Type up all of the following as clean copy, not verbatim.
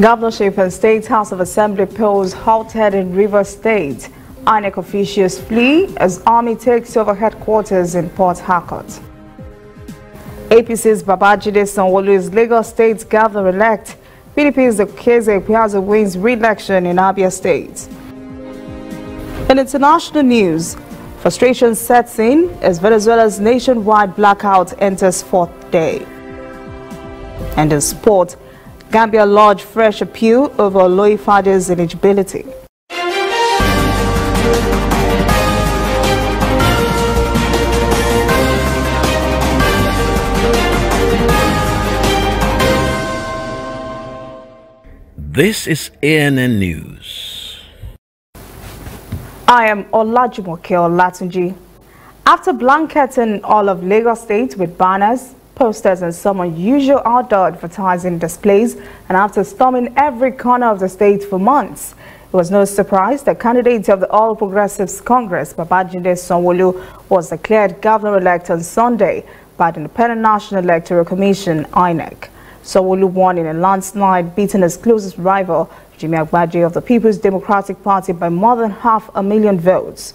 Governorship and State House of Assembly polls halted in Rivers State. INEC officials flee as army takes over headquarters in Port Harcourt. APC's Babajide Sanwo-Olu is Lagos State governor-elect. PDP's Okeze Ikpeazu wins re-election in Abia State. In international news, frustration sets in as Venezuela's nationwide blackout enters fourth day. And in sport, Gambia lodged fresh appeal over Oloifade's ineligibility. This is ANN News. I am Olajumoke Olatunji. After blanketing all of Lagos State with banners, posters and some unusual outdoor advertising displays, and after storming every corner of the state for months, it was no surprise that candidate of the All Progressives Congress, Babajide Sanwo-Olu, was declared governor-elect on Sunday by the Independent National Electoral Commission, INEC. Sanwo-Olu won in a landslide, beating his closest rival, Jimmy Guaido of the People's Democratic Party, by more than 500,000 votes.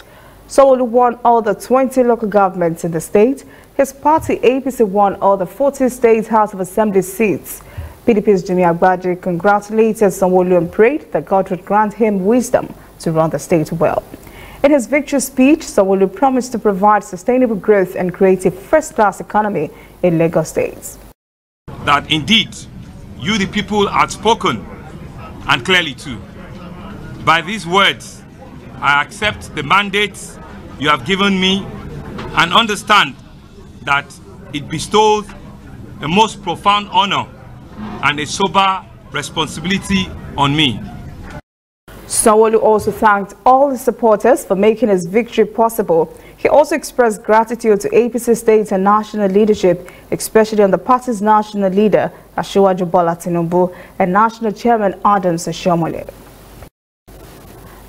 Sanwo-Olu won all the 20 local governments in the state. His party, APC, won all the 40 state House of Assembly seats. PDP's Jimmy Guaido congratulated Sanwo-Olu and prayed that God would grant him wisdom to run the state well. In his victory speech, Sanwo-Olu promised to provide sustainable growth and create a first-class economy in Lagos State. That indeed, you the people had spoken, and clearly too. By these words, I accept the mandates you have given me and understand that it bestows a most profound honor and a sober responsibility on me. Sanwo-Olu also thanked all his supporters for making his victory possible. He also expressed gratitude to APC state and national leadership, especially on the party's national leader, Asiwaju Bola Tinubu, and national chairman Adams Oshiomhole.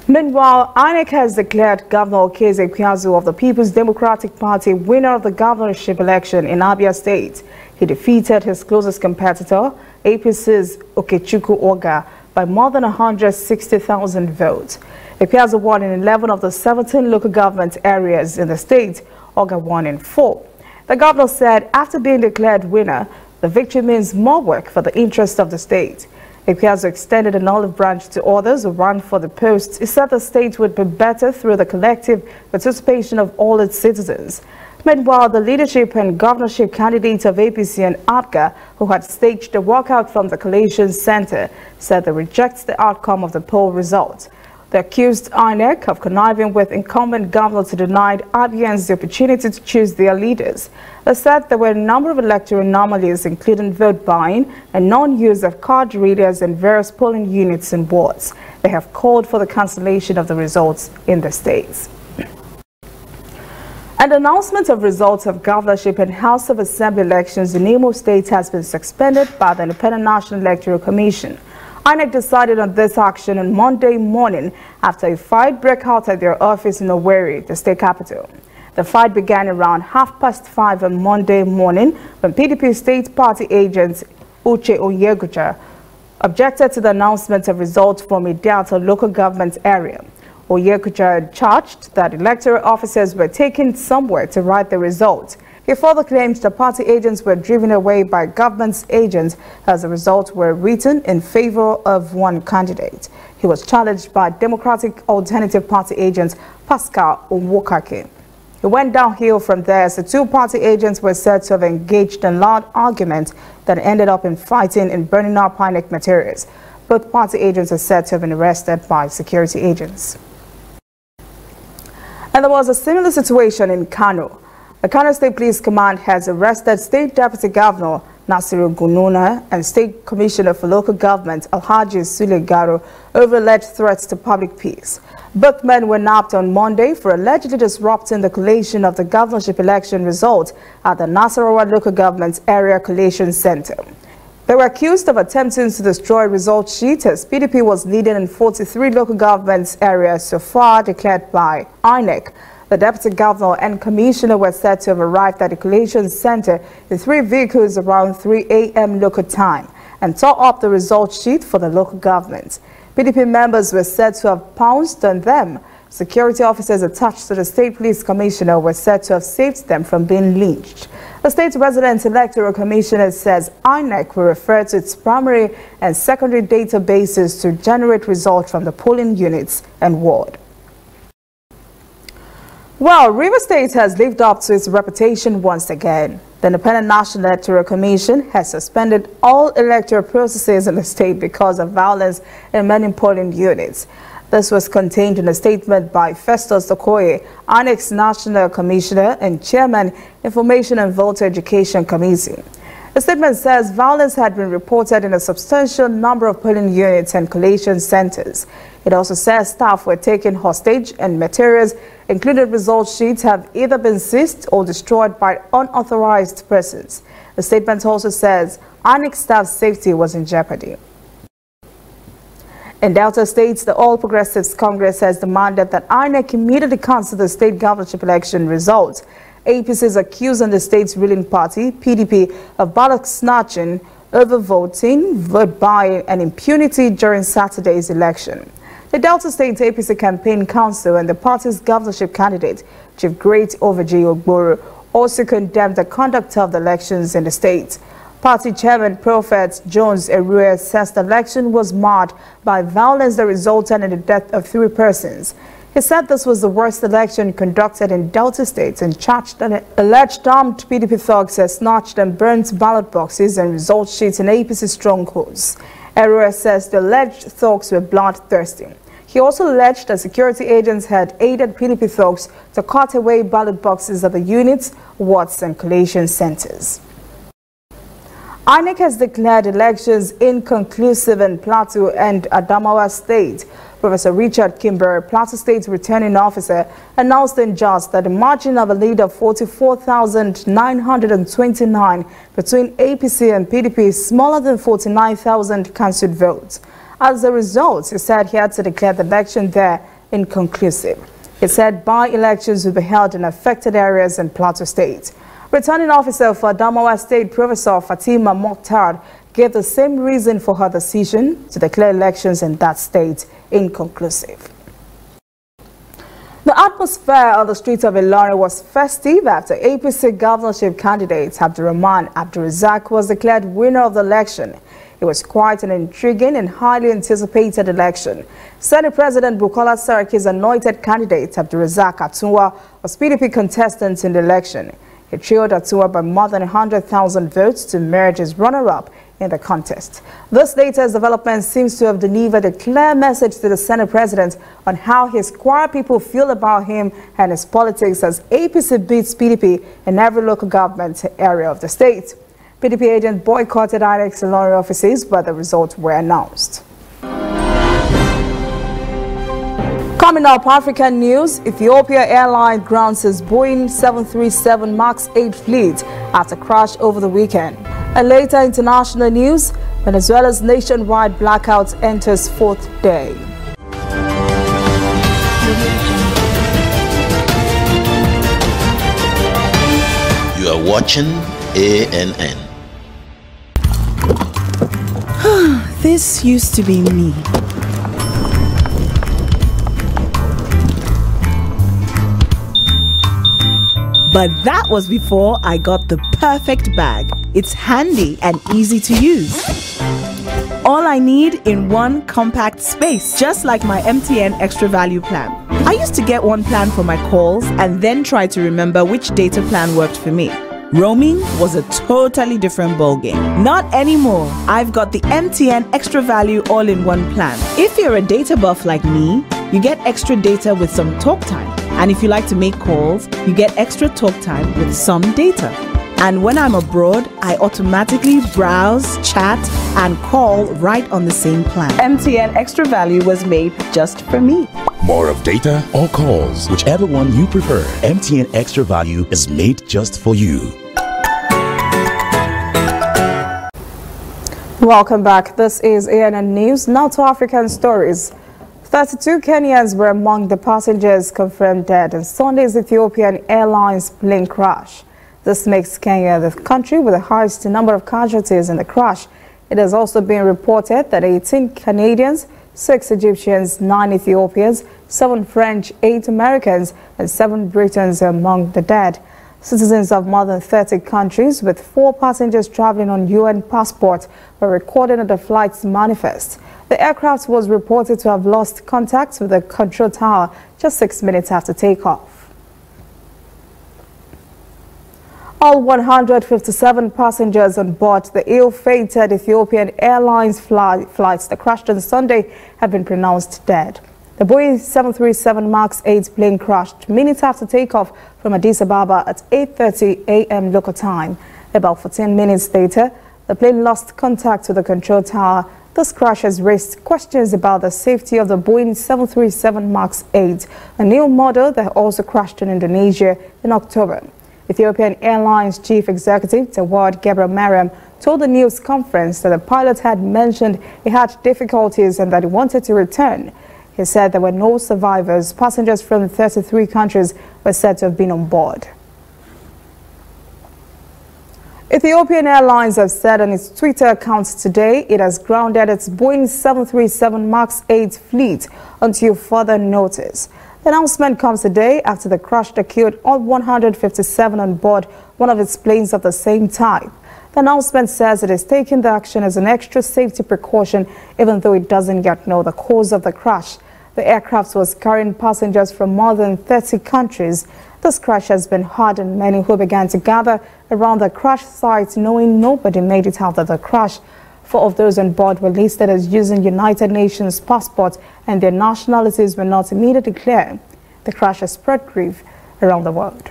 Meanwhile, INEC has declared Governor Okeze Ikpeazu of the People's Democratic Party winner of the governorship election in Abia State. He defeated his closest competitor, APC's Okechukwu Oga, by more than 160,000 votes. Ikpeazu won in 11 of the 17 local government areas in the state. Oga won in 4. The governor said after being declared winner, the victory means more work for the interest of the state. Ikpeazu extended an olive branch to others who ran for the post. He said the state would be better through the collective participation of all its citizens. Meanwhile, the leadership and governorship candidates of APC and APGA, who had staged a walkout from the collation center, said they reject the outcome of the poll results. They accused INEC of conniving with incumbent governor to deny Abians the opportunity to choose their leaders. They said there were a number of electoral anomalies, including vote buying and non-use of card readers in various polling units and wards. They have called for the cancellation of the results in the states. An announcement of results of governorship and House of Assembly elections in Imo State has been suspended by the Independent National Electoral Commission. INEC decided on this action on Monday morning after a fight broke out at their office in Owerri, the state capital. The fight began around 5:30 on Monday morning when PDP state party agent Uche Onyegucha objected to the announcement of results from a Delta local government area. Onyegucha charged that electoral officers were taken somewhere to write the results. He further claimed the party agents were driven away by government agents as the results were written in favor of one candidate. He was challenged by Democratic Alternative Party agent Pascal Onwokake. He went downhill from there as the two party agents were said to have engaged in loud arguments that ended up in fighting and burning up INEC materials. Both party agents are said to have been arrested by security agents. And there was a similar situation in Kano. The Kano State Police Command has arrested State Deputy Governor Nasiru Gununa and State Commissioner for Local Government Alhaji Sule Garo over alleged threats to public peace. Both men were nabbed on Monday for allegedly disrupting the collation of the governorship election results at the Nasarawa Local Government Area Collation Center. They were accused of attempting to destroy result sheets as PDP was leading in 43 local government areas so far declared by INEC. The Deputy Governor and Commissioner were said to have arrived at the collation center in 3 vehicles around 3 a.m. local time. and tore up the result sheet for the local government. PDP members were said to have pounced on them. Security officers attached to the State Police Commissioner were said to have saved them from being lynched. The State Resident Electoral Commissioner says INEC will refer to its primary and secondary databases to generate results from the polling units and ward. Well, Rivers State has lived up to its reputation once again. The Independent National Electoral Commission has suspended all electoral processes in the state because of violence in many polling units. This was contained in a statement by Festus Okoye, INEC's National Commissioner and Chairman, Information and Voter Education Committee. The statement says violence had been reported in a substantial number of polling units and collation centers. It also says staff were taken hostage and materials, including result sheets, have either been seized or destroyed by unauthorized persons. The statement also says INEC staff's safety was in jeopardy. In Delta State, the All Progressives Congress has demanded that INEC immediately cancel the state governorship election results. APC is accusing the state's ruling party, PDP, of ballot snatching, overvoting, vote buying, and impunity during Saturday's election. The Delta State APC Campaign Council and the party's governorship candidate, Chief Great Overji Ogboro, also condemned the conduct of the elections in the state. Party Chairman Prophet Jones Erue says the election was marred by violence that resulted in the death of 3 persons. He said this was the worst election conducted in Delta State and charged that alleged armed PDP thugs had snatched and burnt ballot boxes and result sheets in APC strongholds. Erue says the alleged thugs were bloodthirsty. He also alleged that security agents had aided PDP thugs to cut away ballot boxes at the units, wards, and collation centers. INEC has declared elections inconclusive in Plateau and Adamawa State. Professor Richard Kimber, Plateau State's returning officer, announced in Jos that the margin of a lead of 44,929 between APC and PDP is smaller than 49,000 cancelled votes. As a result, he said he had to declare the election there inconclusive. He said by-elections will be held in affected areas in Plateau State. Returning officer for Adamawa State, Professor Fatima Mokhtar, gave the same reason for her decision to declare elections in that state inconclusive. The atmosphere on the streets of Ilorin was festive after APC governorship candidate Abdurrahman Abdulrazak was declared winner of the election. It was quite an intriguing and highly anticipated election. Senate President Bukola Saraki's anointed candidate Abdulrazak Atunwa was PDP contestant in the election. He trailed Atunwa by more than 100,000 votes to emerge as runner-up in the contest. This latest development seems to have delivered a clear message to the Senate President on how his choir people feel about him and his politics as APC beats PDP in every local government area of the state. PDP agents boycotted INEC's Ilorin offices, but the results were announced. Coming up, African news, Ethiopia Airlines grounds its Boeing 737 MAX 8 fleet after crash over the weekend. And later, international news, Venezuela's nationwide blackout enters 4th day. You are watching ANN. This used to be me. But that was before I got the perfect bag. It's handy and easy to use. All I need in one compact space, just like my MTN Extra Value plan. I used to get one plan for my calls and then try to remember which data plan worked for me. Roaming was a totally different ballgame. Not anymore. I've got the MTN Extra Value all-in-one plan. If you're a data buff like me, you get extra data with some talk time. And if you like to make calls, you get extra talk time with some data. And when I'm abroad, I automatically browse, chat, and call right on the same plan. MTN Extra Value was made just for me. More of data or calls, whichever one you prefer. MTN Extra Value is made just for you. Welcome back. This is ANN News. Now to African stories. 32 Kenyans were among the passengers confirmed dead in Sunday's Ethiopian Airlines plane crash. This makes Kenya the country with the highest number of casualties in the crash It has also been reported that 18 Canadians, 6 Egyptians, 9 Ethiopians, 7 French, 8 Americans, and 7 Britons are among the dead. Citizens of more than 30 countries with 4 passengers traveling on UN passports were recorded in the flight's manifest. The aircraft was reported to have lost contact with the control tower just 6 minutes after takeoff. All 157 passengers on board the ill-fated Ethiopian Airlines flights that crashed on Sunday have been pronounced dead. The Boeing 737 MAX 8 plane crashed minutes after takeoff from Addis Ababa at 8:30 a.m. local time. About 14 minutes later, the plane lost contact with the control tower. This crash has raised questions about the safety of the Boeing 737 MAX 8, a new model that also crashed in Indonesia in October. Ethiopian Airlines Chief Executive Tawad Gebremariam told the news conference that the pilot had mentioned he had difficulties and that he wanted to return. He said there were no survivors. Passengers from 33 countries were said to have been on board. Ethiopian Airlines has said on its Twitter account today it has grounded its Boeing 737 MAX 8 fleet until further notice. The announcement comes today after the crash that killed all 157 on board one of its planes of the same type. The announcement says it is taking the action as an extra safety precaution, even though it doesn't yet know the cause of the crash. The aircraft was carrying passengers from more than 30 countries. This crash has been hard on many who began to gather around the crash site, knowing nobody made it out of the crash. 4 of those on board were listed as using United Nations passports, and their nationalities were not immediately clear. The crash has spread grief around the world.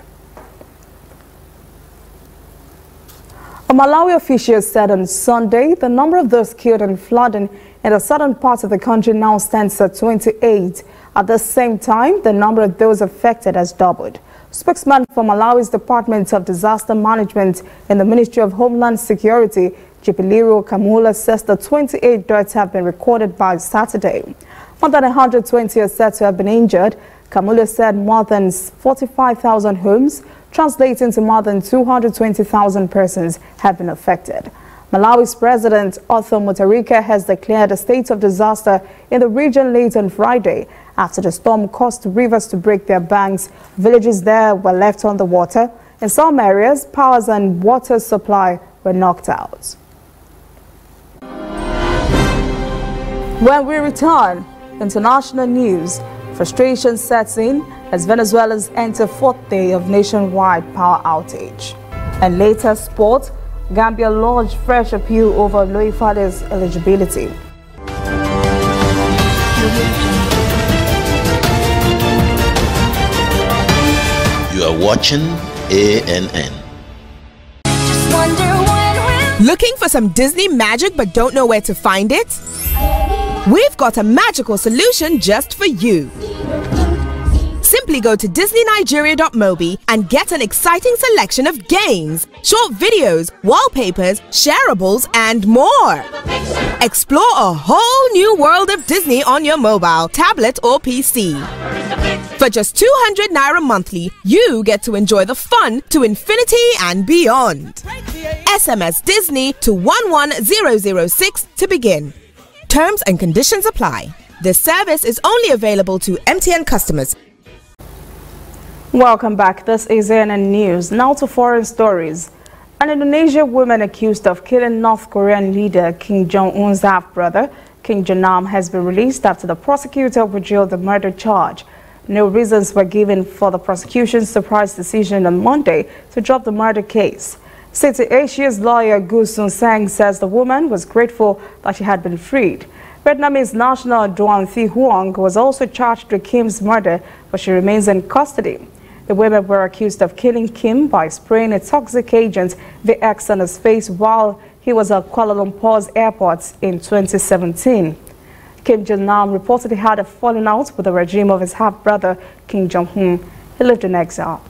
A Malawi official said on Sunday the number of those killed in flooding in the southern part of the country now stands at 28. At the same time, the number of those affected has doubled. Spokesman for Malawi's Department of Disaster Management in the Ministry of Homeland Security, Jipiliro Kamula, says that 28 deaths have been recorded by Saturday. More than 120 are said to have been injured. Kamula said more than 45,000 homes, translating to more than 220,000 persons, have been affected. Malawi's President Arthur Mutharika has declared a state of disaster in the region late on Friday after the storm caused rivers to break their banks. Villages there were left underwater. In some areas, powers and water supply were knocked out. When we return, international news, frustration sets in as Venezuelans enter 4th day of nationwide power outage. And later, sport, Gambia launched fresh appeal over Loifade's eligibility. You are watching ANN. Looking for some Disney magic but don't know where to find it? We've got a magical solution just for you. Simply go to DisneyNigeria.mobi and get an exciting selection of games, short videos, wallpapers, shareables, and more. Explore a whole new world of Disney on your mobile, tablet, or PC. For just 200 Naira monthly, you get to enjoy the fun to infinity and beyond. SMS Disney to 11006 to begin. Terms and conditions apply. This service is only available to MTN customers. Welcome back. This is ANN News. Now to foreign stories. An Indonesian woman accused of killing North Korean leader Kim Jong-un's half-brother, Kim Jong-nam, has been released after the prosecutor withdrew the murder charge. No reasons were given for the prosecution's surprise decision on Monday to drop the murder case. City Asia's lawyer Gu Sun-sang says the woman was grateful that she had been freed. Vietnamese national Duan Thi Huong was also charged with Kim's murder, but she remains in custody. The women were accused of killing Kim by spraying a toxic agent, VX, on his face while he was at Kuala Lumpur's airport in 2017. Kim Jong-nam reportedly had a falling out with the regime of his half-brother, Kim Jong-un. He lived in exile.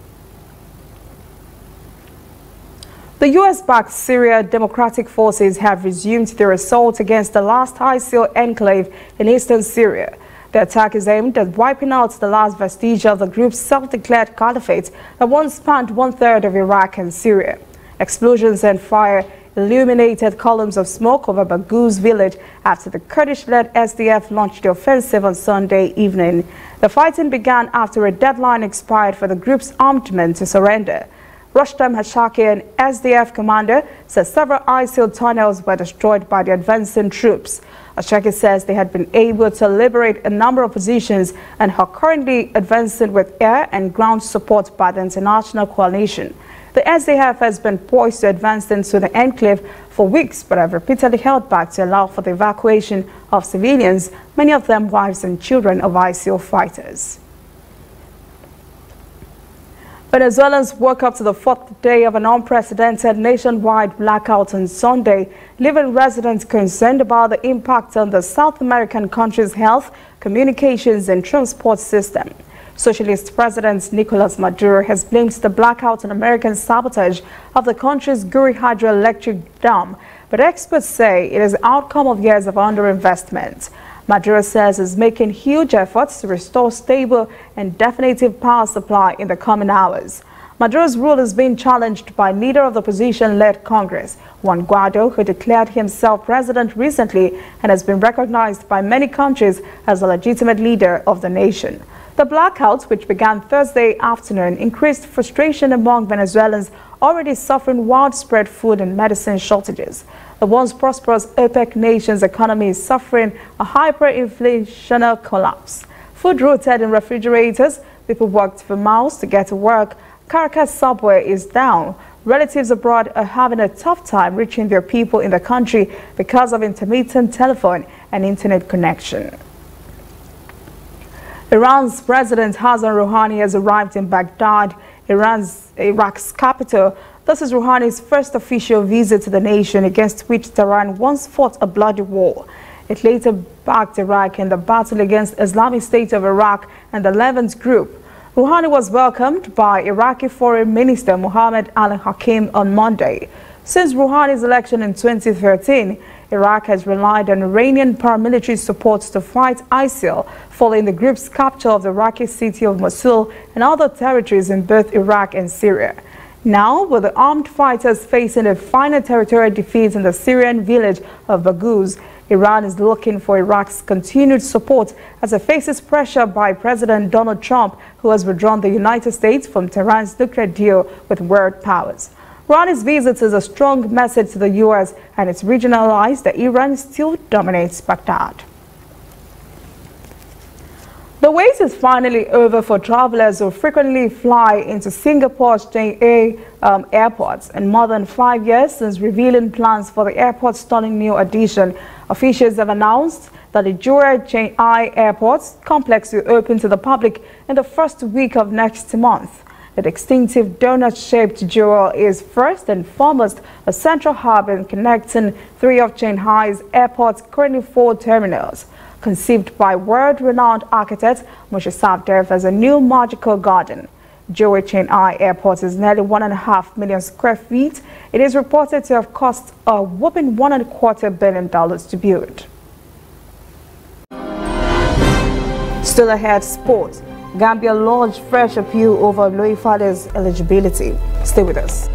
The U.S.-backed Syria Democratic Forces have resumed their assault against the last ISIL enclave in eastern Syria. The attack is aimed at wiping out the last vestige of the group's self-declared caliphate that once spanned one-third of Iraq and Syria. Explosions and fire illuminated columns of smoke over Baghouz village after the Kurdish-led SDF launched the offensive on Sunday evening. The fighting began after a deadline expired for the group's armed men to surrender. Rustam Hashaki, an SDF commander, says several ISIL tunnels were destroyed by the advancing troops. Hashaki says they had been able to liberate a number of positions and are currently advancing with air and ground support by the international coalition. The SDF has been poised to advance into the enclave for weeks, but have repeatedly held back to allow for the evacuation of civilians, many of them wives and children of ISIL fighters. Venezuelans woke up to the fourth day of an unprecedented nationwide blackout on Sunday, leaving residents concerned about the impact on the South American country's health, communications and transport system. Socialist President Nicolas Maduro has blamed the blackout on American sabotage of the country's Guri hydroelectric dam, but experts say it is the outcome of years of underinvestment. Maduro says is making huge efforts to restore stable and definitive power supply in the coming hours. Maduro's rule is being challenged by leader of the opposition-led Congress, Juan Guaido, who declared himself president recently and has been recognized by many countries as a legitimate leader of the nation. The blackout, which began Thursday afternoon, increased frustration among Venezuelans already suffering widespread food and medicine shortages. The once prosperous OPEC nation's economy is suffering a hyperinflationary collapse. Food rotted in refrigerators, people walked for miles to get to work. Caracas subway is down. Relatives abroad are having a tough time reaching their people in the country because of intermittent telephone and internet connection. Iran's President Hassan Rouhani has arrived in Baghdad, Iraq's capital. This is Rouhani's first official visit to the nation, against which Tehran once fought a bloody war. It later backed Iraq in the battle against Islamic State of Iraq and the Levant Group. Rouhani was welcomed by Iraqi Foreign Minister Mohammed al-Hakim on Monday. Since Rouhani's election in 2013, Iraq has relied on Iranian paramilitary support to fight ISIL, following the group's capture of the Iraqi city of Mosul and other territories in both Iraq and Syria. Now, with the armed fighters facing a final territorial defeat in the Syrian village of Baghouz, Iran is looking for Iraq's continued support as it faces pressure by President Donald Trump, who has withdrawn the United States from Tehran's nuclear deal with world powers. Rouhani's visit is a strong message to the U.S. and its regional allies that Iran still dominates Baghdad. The wait is finally over for travelers who frequently fly into Singapore's JA airports. In more than 5 years since revealing plans for the airport's stunning new addition, officials have announced that the Jewel Chennai Airport's complex will open to the public in the first week of next month. The distinctive donut-shaped jewel is first and foremost a central hub in connecting three of Shanghai's airport's currently 4 terminals. Conceived by world-renowned architect Moshe Safdiev as a new magical garden, Jewel Chennai Airport is nearly 1.5 million square feet. It is reported to have cost a whopping $1.25 billion to build. Still ahead, sports. Gambia launched fresh appeal over Loifale's eligibility. Stay with us.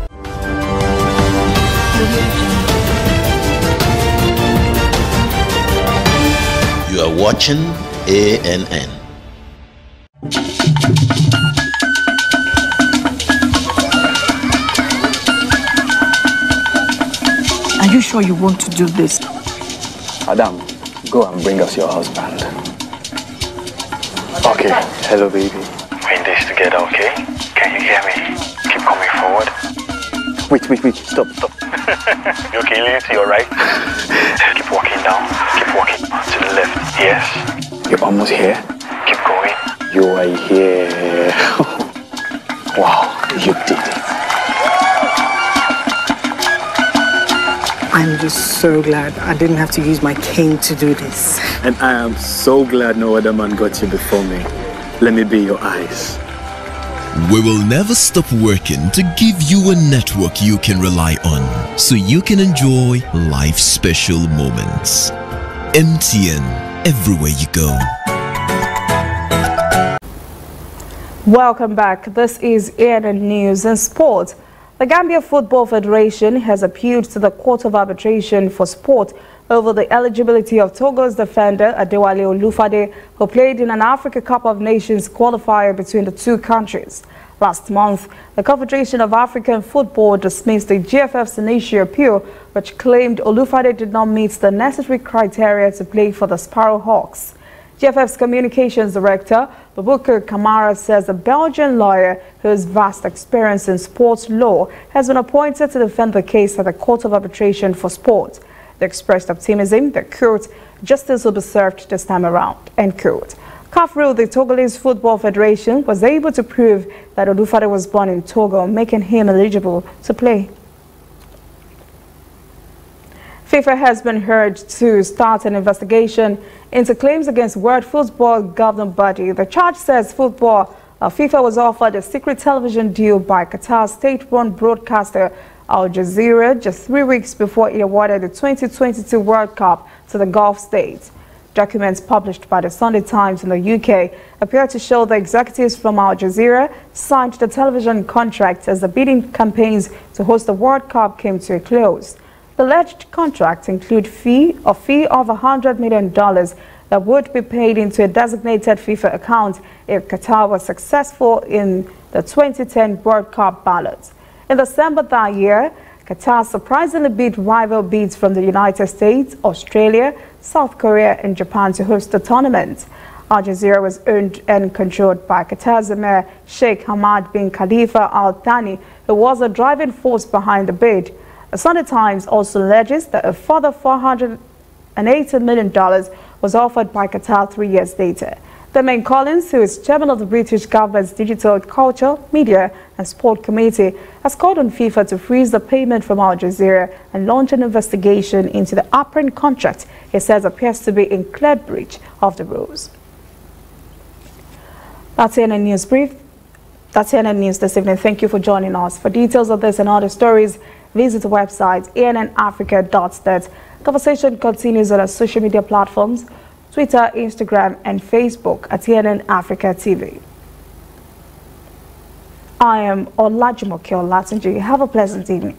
You are watching ANN. Are you sure you want to do this? Adam, go and bring us your husband. Okay, hello baby. We're in this together, okay? Can you hear me? Keep coming forward. Wait, stop. You okay, lean to your right. Keep walking down. Keep walking to the left. Yes. You're almost here. Keep going. You are here. Wow, you did it. I'm just so glad I didn't have to use my cane to do this. And I am so glad no other man got you before me. Let me be your eyes. We will never stop working to give you a network you can rely on, so you can enjoy life's special moments. MTN, everywhere you go. Welcome back. This is ANN News and Sport. The Gambia Football Federation has appealed to the Court of Arbitration for Sport over the eligibility of Togo's defender Adewale Olufade, who played in an Africa Cup of Nations qualifier between the two countries. Last month, the Confederation of African Football dismissed the GFF's initial appeal, which claimed Olufade did not meet the necessary criteria to play for the Sparrow Hawks. GFF's communications director, Babouker Kamara, says a Belgian lawyer who has vast experience in sports law has been appointed to defend the case at the Court of Arbitration for Sport. They expressed optimism that, quote, justice will be served this time around, end quote. CAF ruled the Togolese Football Federation was able to prove that Olufade was born in Togo, making him eligible to play. FIFA has been urged to start an investigation into claims against World Football governing body. The charge says FIFA was offered a secret television deal by Qatar's state-run broadcaster Al Jazeera just 3 weeks before it awarded the 2022 World Cup to the Gulf states. Documents published by the Sunday Times in the UK appear to show the executives from Al Jazeera signed the television contract as the bidding campaigns to host the World Cup came to a close. The alleged contracts include a fee of $100 million that would be paid into a designated FIFA account if Qatar was successful in the 2010 World Cup ballots. In December that year, Qatar surprisingly beat rival bids from the United States, Australia, South Korea and Japan to host the tournament. Al Jazeera was owned and controlled by Qatar's Emir Sheikh Hamad bin Khalifa Al Thani, who was a driving force behind the bid. The Sunday Times also alleges that a further $480 million was offered by Qatar 3 years later. Damian Collins, who is chairman of the British government's Digital Culture, Media and Sport Committee, has called on FIFA to freeze the payment from Al Jazeera and launch an investigation into the apparent contract he says appears to be in clear breach of the rules. That's CNN News Brief. That's CNN News this evening. Thank you for joining us. For details of this and other stories, visit the website annafrica.net. Conversation continues on our social media platforms, Twitter, Instagram, and Facebook at CNN Africa TV. I am Olajumoke Olatunji. Have a pleasant evening.